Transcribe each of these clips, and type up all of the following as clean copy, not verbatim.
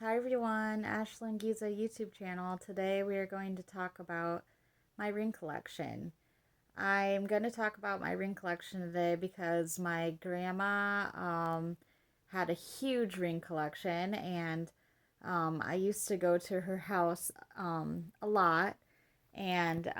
Hi everyone, Ashlyn Giza YouTube channel. Today we are going to talk about my ring collection. I'm going to talk about my ring collection today because my grandma had a huge ring collection, and I used to go to her house a lot, and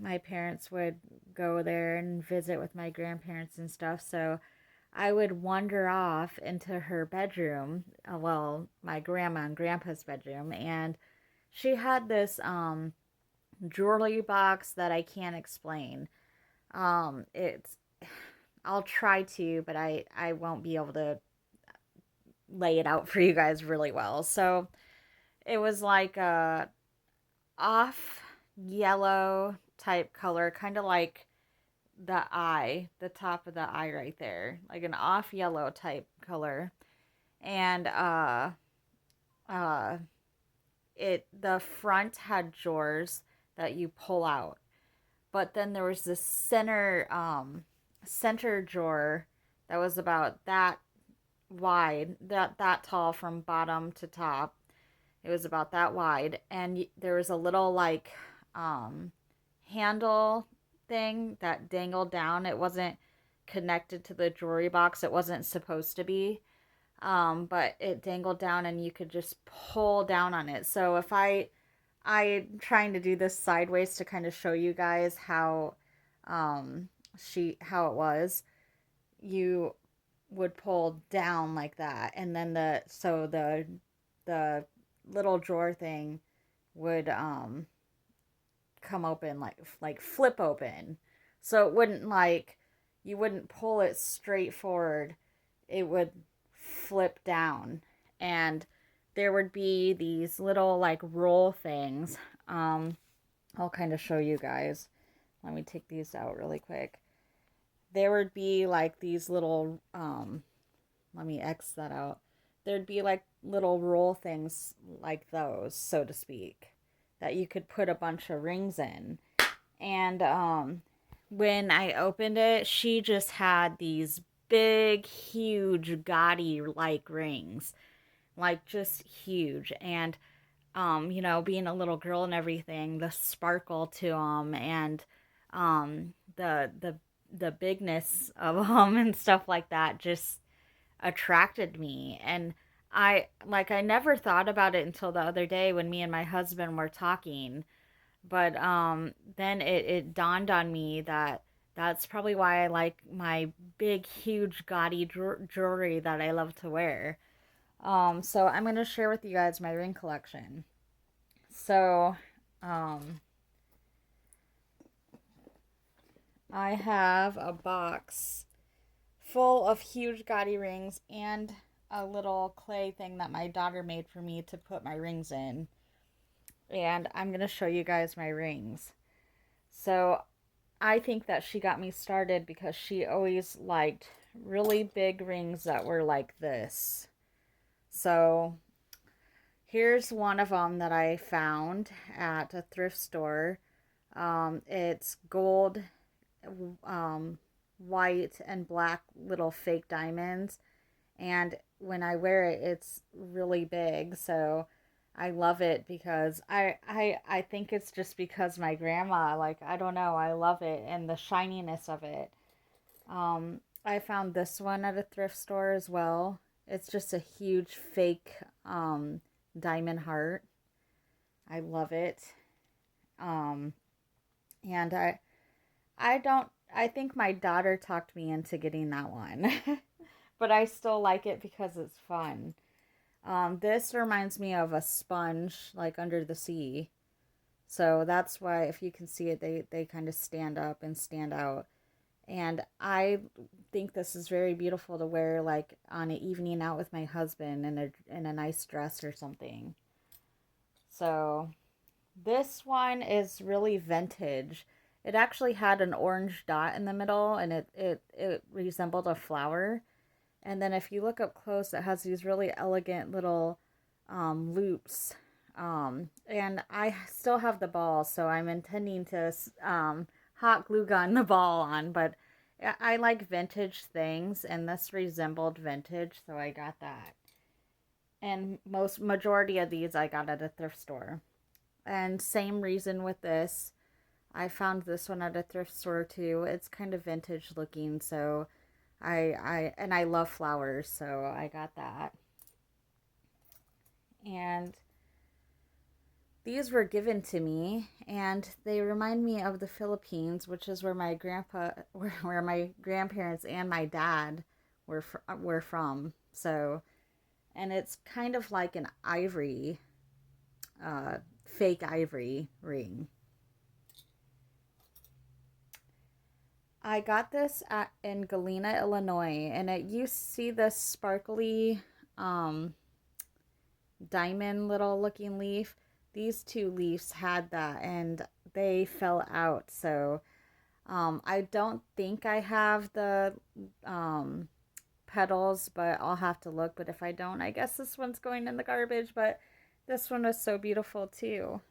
my parents would go there and visit with my grandparents and stuff. So I would wander off into her bedroom, my grandma and grandpa's bedroom, and she had this jewelry box that I can't explain. It's I'll try to, but I won't be able to lay it out for you guys really well. So it was like a off yellow type color, kind of like the top of the eye right there, like an off yellow type color. And uh it the front had drawers that you pull out, but then there was this center drawer that was about that wide, that tall from bottom to top. It was about that wide, and there was a little like um handle thing that dangled down. It wasn't connected to the jewelry box, it wasn't supposed to be, but it dangled down and you could just pull down on it. So if I'm trying to do this sideways to kind of show you guys um how it was. You would pull down like that, and then the little drawer thing would come open, like flip open. So it wouldn't, like, you wouldn't pull it straight forward. It would flip down, and there would be these little like roll things. I'll kind of show you guys. Let me take these out really quick. There would be like these little let me X that out. There'd be like little roll things like those, so to speak, that you could put a bunch of rings in. And when I opened it, she just had these big, huge, gaudy like rings, like just huge. And being a little girl and everything, the sparkle to them, and the bigness of them and stuff like that just attracted me. And I never thought about it until the other day when me and my husband were talking, but then it dawned on me that that's probably why I like my big, huge, gaudy jewelry that I love to wear. So I'm going to share with you guys my ring collection. So, um, I have a box full of huge gaudy rings and a little clay thing that my daughter made for me to put my rings in. And I'm going to show you guys my rings. So, I think that she got me started because she always liked really big rings that were like this. So, here's one of them that I found at a thrift store. It's gold, um, white, and black little fake diamonds. And when I wear it, it's really big. So I love it because I think it's just because my grandma, like, I don't know, I love it and the shininess of it. I found this one at a thrift store as well. It's just a huge fake diamond heart. I love it. Um, and I don't I think my daughter talked me into getting that one. But I still like it because it's fun. This reminds me of a sponge like under the sea. So that's why, if you can see it, they kind of stand up and stand out. And I think this is very beautiful to wear like on an evening out with my husband in a nice dress or something. So this one is really vintage. It actually had an orange dot in the middle, and it resembled a flower. And then if you look up close, it has these really elegant little loops. And I still have the ball, so I'm intending to hot glue gun the ball on. But I like vintage things, and this resembled vintage, so I got that. And majority of these I got at a thrift store. And same reason with this. I found this one at a thrift store too. It's kind of vintage looking, so I love flowers, so I got that. And these were given to me, and they remind me of the Philippines, which is where my where my grandparents and my dad were from. So, and it's kind of like an ivory, fake ivory ring. I got this in Galena, Illinois, and you see this sparkly um, diamond little looking leaf. These two leaves had that, and they fell out. So I don't think I have the um, petals, but I'll have to look. But if I don't, I guess this one's going in the garbage. But this one was so beautiful too.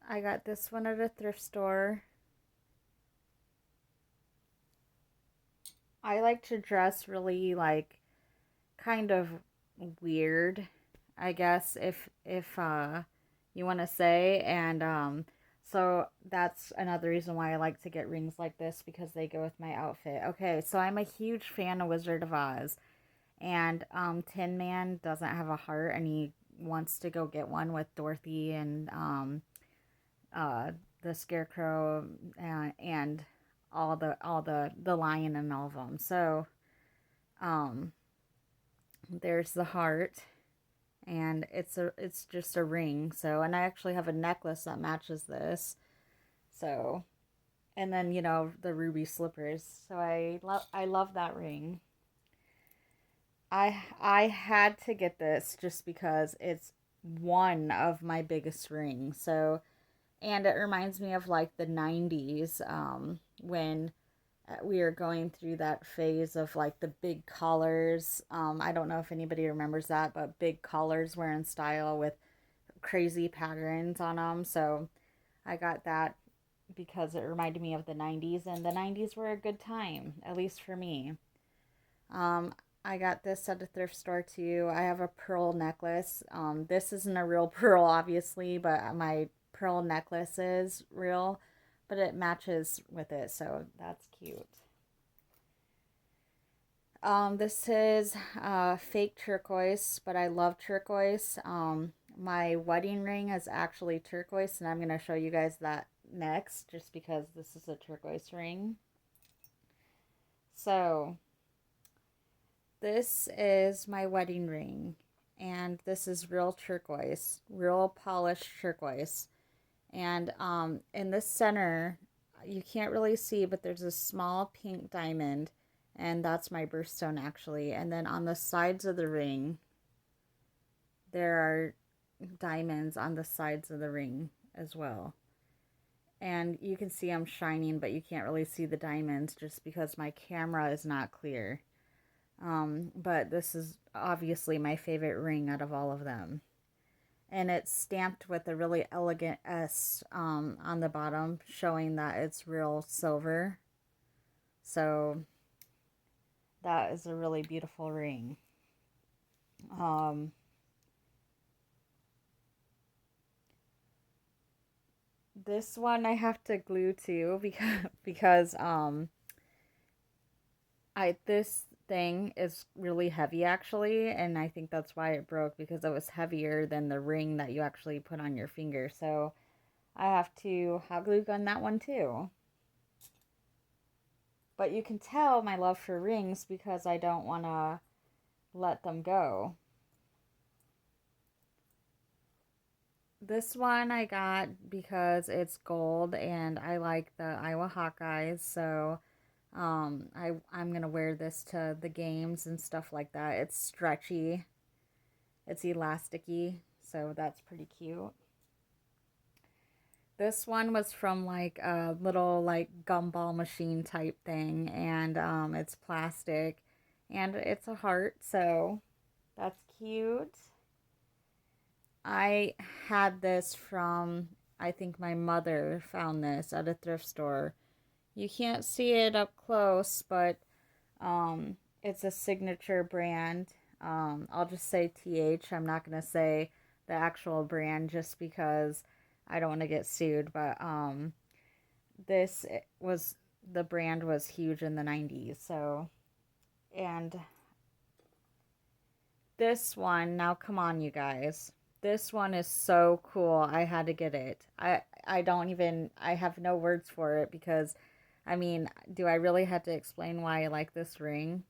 I got this one at a thrift store. I like to dress really like kind of weird, I guess if you want to say, and so that's another reason why I like to get rings like this because they go with my outfit. Okay, so I'm a huge fan of Wizard of Oz, and Tin Man doesn't have a heart, and he wants to go get one with Dorothy and uh the Scarecrow and all the lion and all of them. So um there's the heart, and it's just a ring. So, and I actually have a necklace that matches this. So, and then the ruby slippers. So I love that ring. I had to get this just because it's one of my biggest rings. So, and it reminds me of like the 90s, when we are going through that phase of like the big collars. I don't know if anybody remembers that, but big collars were in style with crazy patterns on them. So I got that because it reminded me of the 90s, and the 90s were a good time, at least for me. Um, I got this at a thrift store too. I have a pearl necklace. This isn't a real pearl, obviously, but my pearl necklace is real, but it matches with it, so that's cute. This is fake turquoise, but I love turquoise. My wedding ring is actually turquoise, and I'm going to show you guys that next, just because this is a turquoise ring. So, this is my wedding ring, and this is real turquoise, real polished turquoise. And in the center, you can't really see, but there's a small pink diamond, and that's my birthstone actually. And then on the sides of the ring, there are diamonds on the sides of the ring as well. And you can see I'm shining, but you can't really see the diamonds just because my camera is not clear. But this is obviously my favorite ring out of all of them. And it's stamped with a really elegant S on the bottom, showing that it's real silver. So that is a really beautiful ring. Um, this one I have to glue too because I this thing is really heavy actually, and I think that's why it broke, because it was heavier than the ring that you actually put on your finger. So I have to hot glue gun that one too. But you can tell my love for rings because I don't want to let them go. This one I got because it's gold and I like the Iowa Hawkeyes, so I'm gonna wear this to the games and stuff like that. It's stretchy, it's elasticy, so that's pretty cute. This one was from like a little like gumball machine type thing, and it's plastic, and it's a heart, so that's cute. I had this from, I think my mother found this at a thrift store. You can't see it up close, but It's a signature brand. I'll just say TH. I'm not going to say the actual brand just because I don't want to get sued. But this was the brand was huge in the 90s. So, and this one, now come on, you guys. This one is so cool. I had to get it. I don't even I have no words for it because I mean, do I really have to explain why I like this ring?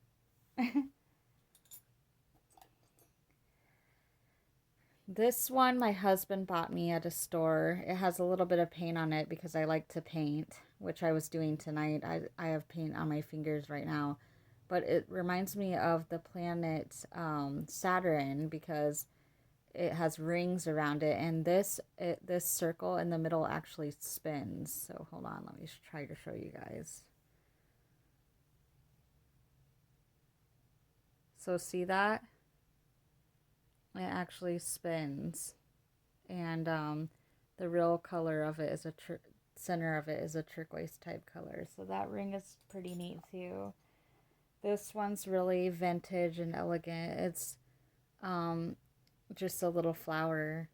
This one my husband bought me at a store. It has a little bit of paint on it because I like to paint, which I was doing tonight. I have paint on my fingers right now. But it reminds me of the planet Saturn because it has rings around it, and this circle in the middle actually spins. So hold on, let me try to show you guys. So see that? It actually spins, and the real color of it is center of it is a turquoise type color. So that ring is pretty neat too. This one's really vintage and elegant. It's um, just a little flower.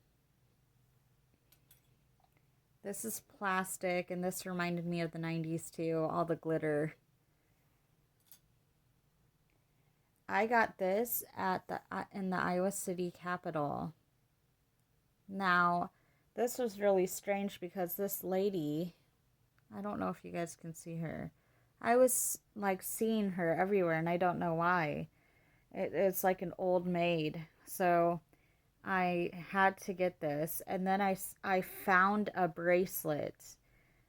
This is plastic, and this reminded me of the 90s too, all the glitter. I got this at the in the Iowa City Capitol. Now, this was really strange because this lady, I don't know if you guys can see her. I was like seeing her everywhere, and I don't know why. It's like an old maid. So I had to get this. And then I found a bracelet.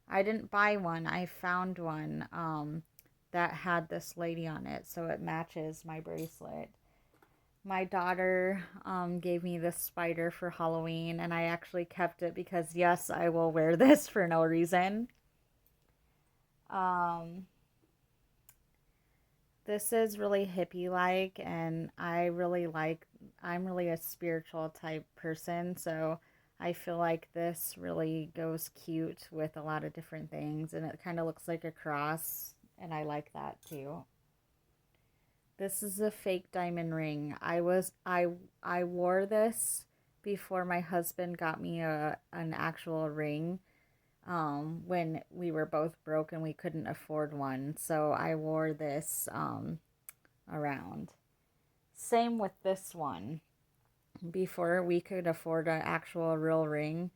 I didn't buy one, I found one that had this lady on it. So it matches my bracelet. My daughter gave me this spider for Halloween, and I actually kept it because, yes, I will wear this for no reason. Um, this is really hippie like, and I'm really a spiritual type person, so I feel like this really goes cute with a lot of different things, and it kind of looks like a cross, and I like that too. This is a fake diamond ring. I wore this before my husband got me an actual ring when we were both broke and we couldn't afford one. So I wore this around. Same with this one. Before we could afford an actual real ring,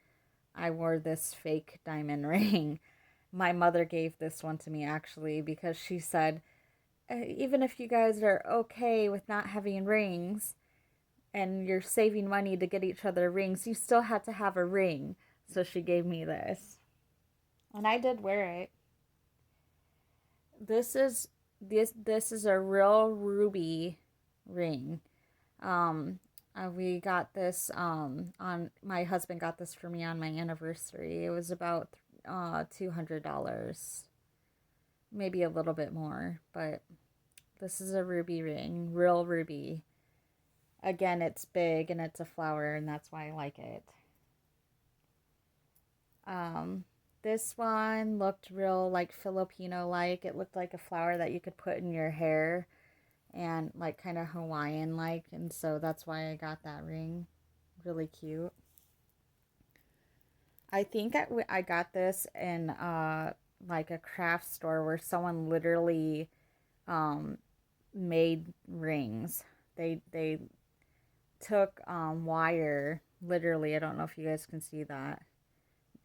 I wore this fake diamond ring. My mother gave this one to me actually because she said, even if you guys are okay with not having rings and you're saving money to get each other rings, you still have to have a ring. So she gave me this. And I did wear it. This is a real ruby ring. Um, we got this on my husband got this for me on my anniversary. It was about $200, maybe a little bit more, but this is a ruby ring, real ruby. Again, it's big and it's a flower, and that's why I like it. Um, this one looked real like Filipino like. It looked like a flower that you could put in your hair and like kind of Hawaiian like, and so that's why I got that ring. Really cute. I think I got this in like a craft store where someone literally um made rings. They took wire, literally, I don't know if you guys can see that,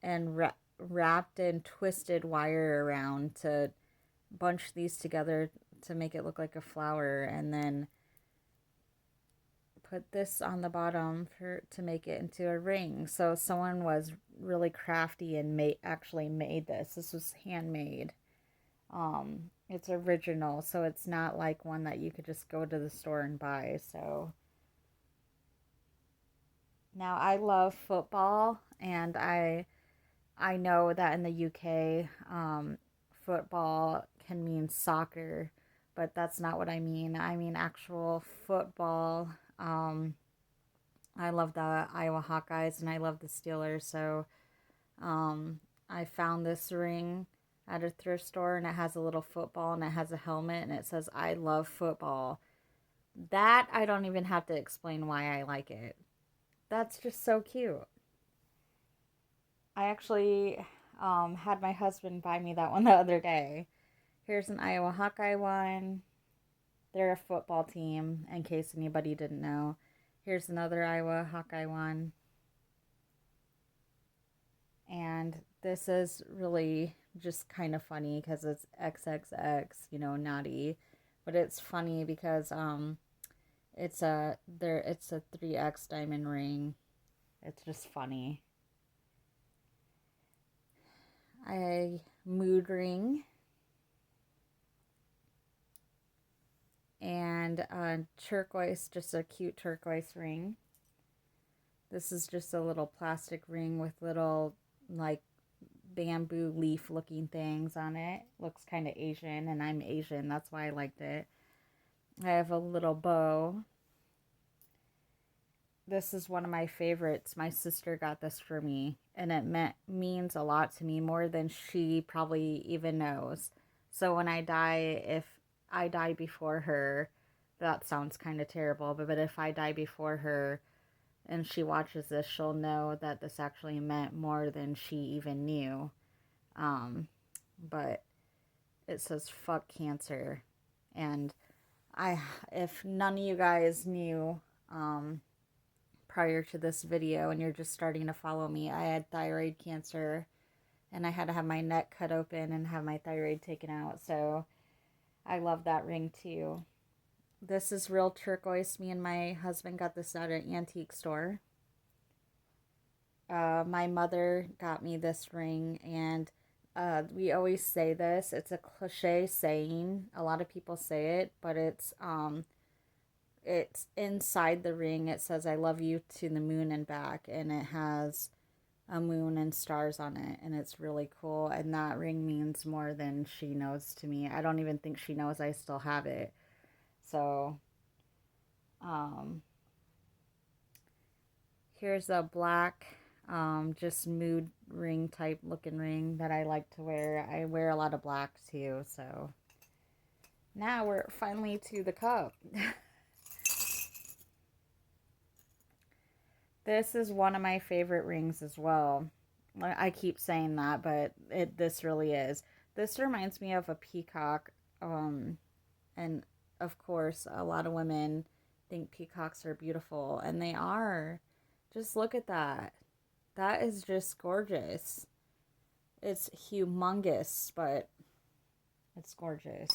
and wrapped and twisted wire around to bunch these together to make it look like a flower, and then put this on the bottom for to make it into a ring. So someone was really crafty and actually made this. This was handmade. It's original, so it's not like one that you could just go to the store and buy. So now I love football, and I know that in the UK, football can mean soccer, but that's not what I mean. I mean actual football. I love the Iowa Hawkeyes and I love the Steelers, so um, I found this ring at a thrift store, and it has a little football and it has a helmet and it says I love football. That I don't even have to explain why I like it. That's just so cute. I actually had my husband buy me that one the other day. Here's an Iowa Hawkeye one. They're a football team, in case anybody didn't know. Here's another Iowa Hawkeye one. And this is really just kind of funny because it's XXX, naughty. But it's funny because it's a 3X diamond ring. It's just funny. A mood ring. And turquoise, just a cute turquoise ring. This is just a little plastic ring with little like bamboo leaf looking things on it. Looks kind of Asian, and I'm Asian, that's why I liked it. I have a little bow. This is one of my favorites. My sister got this for me, and it means a lot to me, more than she probably even knows. So when I die, if I die before her, that sounds kind of terrible, but if I die before her and she watches this, she'll know that this actually meant more than she even knew. But it says fuck cancer. And if none of you guys knew, prior to this video and you're just starting to follow me, I had thyroid cancer and I had to have my neck cut open and have my thyroid taken out. So I love that ring too. This is real turquoise. Me and my husband got this at an antique store. My mother got me this ring, and we always say this. It's a cliche saying. A lot of people say it, but it's inside the ring. It says I love you to the moon and back, and it has a moon and stars on it, and it's really cool. And that ring means more than she knows to me. I don't even think she knows I still have it. So here's a black just mood ring type looking ring that I like to wear. I wear a lot of black too. So now we're finally to the cup. This is one of my favorite rings as well. I keep saying that, but this really is. This reminds me of a peacock. And of course, a lot of women think peacocks are beautiful, and they are. Just look at that. That is just gorgeous. It's humongous, but it's gorgeous.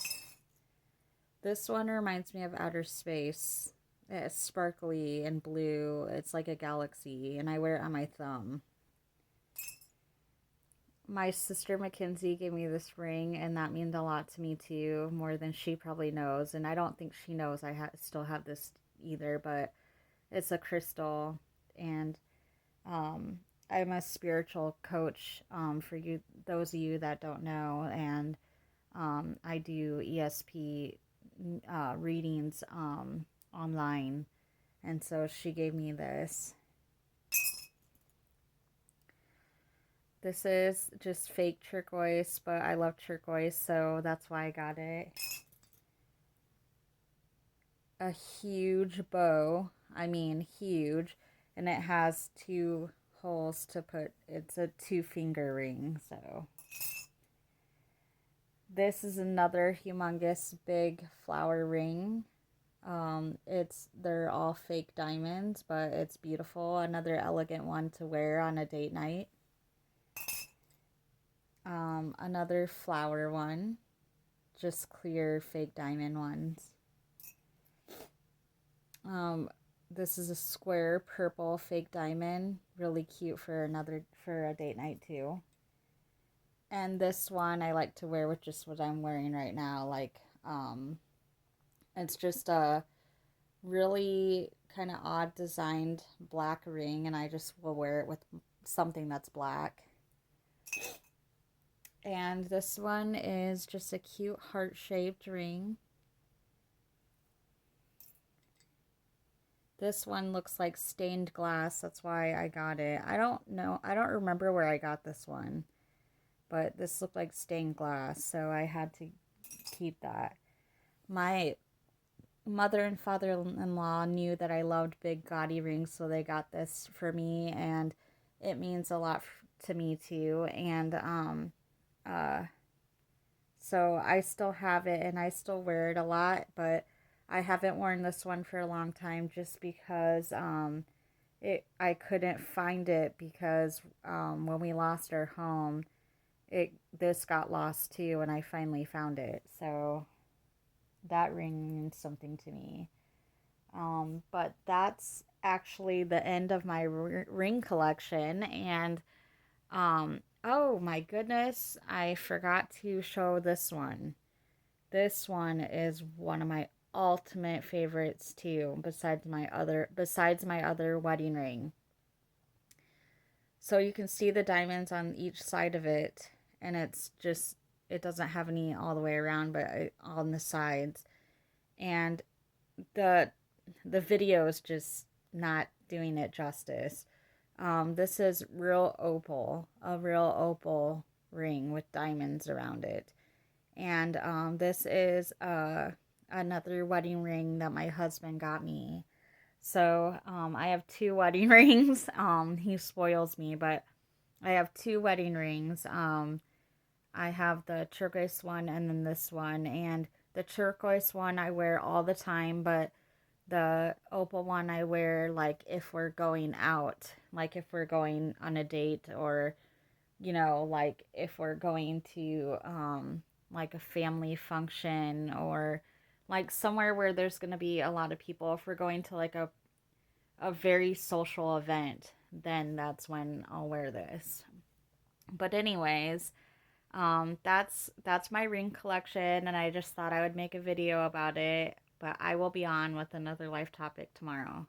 This one reminds me of outer space. It's sparkly and blue. It's like a galaxy, and I wear it on my thumb. My sister Mackenzie gave me this ring, and that means a lot to me too, more than she probably knows. And I don't think she knows I still have this either, but it's a crystal, and I'm a spiritual coach, for you, those of you that don't know, and I do ESP readings online, and so she gave me this. This is just fake turquoise, but I love turquoise, so that's why I got it. A huge bow, I mean huge, and it has 2 holes to put, it's a 2-finger ring. So this is another humongous big flower ring. They're all fake diamonds, but it's beautiful. Another elegant one to wear on a date night. Another flower one, just clear fake diamond ones. This is a square purple fake diamond, really cute for a date night too. And this one I like to wear with just what I'm wearing right now. Like, it's just a really kind of odd designed black ring, and I just will wear it with something that's black. And this one is just a cute heart-shaped ring. This one looks like stained glass. That's why I got it. I don't know. I don't remember where I got this one. but this looked like stained glass, so I had to keep that. My mother and father-in-law knew that I loved big gaudy rings, so they got this for me, and it means a lot to me too. And uh so I still have it and I still wear it a lot, but I haven't worn this one for a long time just because I couldn't find it because when we lost our home, it this got lost too, and I finally found it. So that ring means something to me. But that's actually the end of my ring collection. And oh my goodness, I forgot to show this one. This one is one of my ultimate favorites too, besides my other wedding ring. So you can see the diamonds on each side of it, and it doesn't have any all the way around, but on the sides. And the the video is just not doing it justice. This is a real opal ring with diamonds around it. And this is another wedding ring that my husband got me. So I have two wedding rings. He spoils me, but I have two wedding rings. I have the turquoise one and then this one. And the turquoise one I wear all the time, but the opal one I wear like if we're going out, like if we're going on a date, or like if we're going to like a family function, or like somewhere where there's going to be a lot of people. If we're going to like a very social event, then that's when I'll wear this. But anyways, that's my ring collection, and I just thought I would make a video about it. But I will be on with another life topic tomorrow.